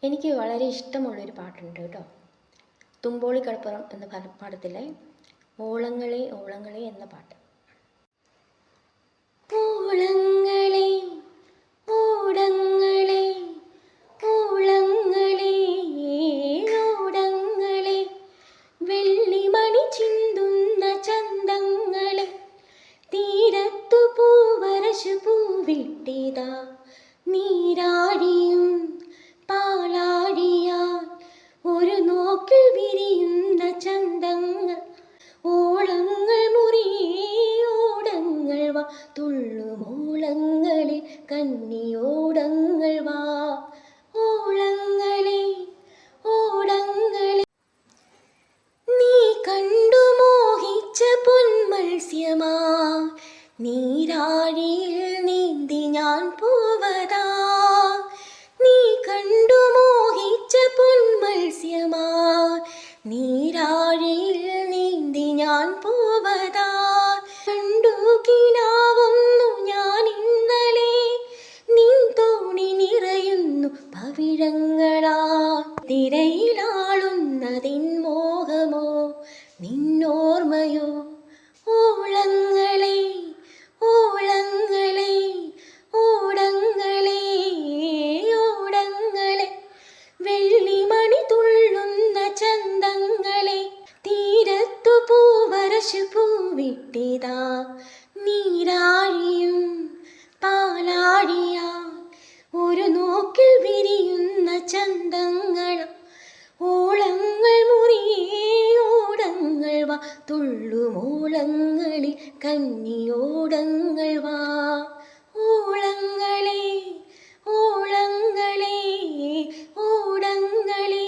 എനിക്ക് വളരെ ഇഷ്ടമുള്ളൊരു പാട്ടുണ്ട് കേട്ടോ. തുമ്പോളിക്കടപ്പുറം എന്ന പാടത്തിലെ ഓളങ്ങളെ ഓളങ്ങളെ എന്ന പാട്ട്. ഓളങ്ങളെ ഓടങ്ങളെ ഓളങ്ങളെ ഓടങ്ങളെ വെള്ളിമണി ചിന്തുന്ന ചന്തങ്ങളെ തീരത്തു പൂവരശു പൂവിട്ടിതാ നീരാടിയും പാലാടിയാൽ ഒരു നോക്കിൽ വിരിയുന്ന ചന്തങ്ങൾ ഓളങ്ങൾ മുറിയോടങ്ങൾ വാ തുള്ളുമോളങ്ങളിൽ കന്നിയോടങ്ങൾ വാ ഓളങ്ങളെ ഓടങ്ങളെ നീ കണ്ടു മോഹിച്ച പൊന്മത്സ്യമാ നീരാഴിയിൽ നീന്തി ഞാൻ പോവതാ നീ കണ്ടു മോഹിച്ച പൊന്മത്സ്യമാ നീരാഴിയിൽ നീന്തി ഞാൻ പോവതാ കണ്ടു കിനാവുന്നു ഞാൻ ഇന്നലെ നിൻ തോണി നിറയുന്നു പവിഴങ്ങളാ തിരയിലാളുന്നതിൻ മോഹമോ നിന്നോർമ്മയോ ഓളങ്ങളെ ഓളങ്ങളെ ഓടങ്ങളെ ഓടങ്ങളെ വെള്ളിമണി തുള്ളുന്ന ചന്തങ്ങളെ തീരത്തു പൂവരശു പൂവിട്ടിതാ നീരാഴിയും പാലാടിയ ഒരു നോക്കിൽ വിരിയുന്ന ചന്തങ്ങളും ഓളങ്ങൾ മുറിയോടങ്ങൾ വാ തുള്ളുമോളങ്ങളിൽ കന്നിയോടങ്ങൾ വാ ഓളങ്ങളെ ഓളങ്ങളെ ഓടങ്ങളെ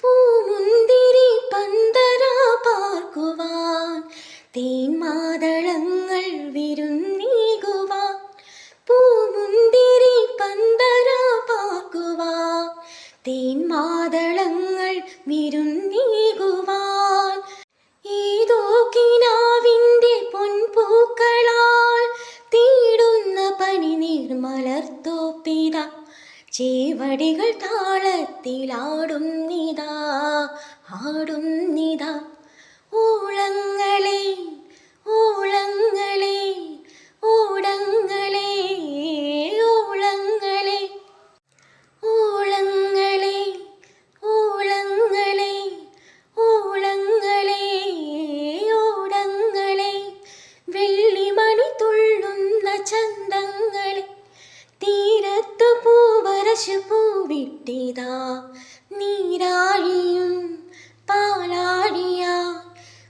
പൂമുന്തിരി പന്തരാ പാർക്കുവാൻ തേന്മാതളങ്ങൾ വിരുന്നീകുവാൻ പൂമുന്തിരി പന്തരാ പാർക്കുവാൻ തേന്മാതളങ്ങൾ വിരുന്നീകുവാൻ ഏതോ കിനാവിൻ്റെ പൊൻപൂക്കളാൽ തീടുന്ന പനിനീർമലർത്തോപ്പിത ചേവടികൾ താളത്തിലാടുന്നിതാ ആടുന്നിതാ ഓളങ്ങളെ ഓളങ്ങളെ ഓടങ്ങളെ ഓളങ്ങളെ ഓളങ്ങളെ ഓളങ്ങളെ ഓളങ്ങളെ ഓടങ്ങളെ വെള്ളിമണി തുള്ളുന്ന ചന്തങ്ങളെ തീരത്തു പൂവരശു പൂവിട്ടിതാ നീരാഴിയും പാലാടിയ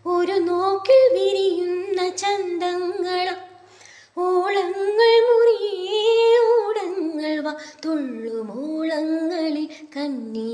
ഒരു നോക്കിൽ വിരിയുന്ന ചന്തങ്ങളും ഓളങ്ങൾ മുറിയോടങ്ങൾ വാ തുള്ളുമോളങ്ങളിൽ കന്നി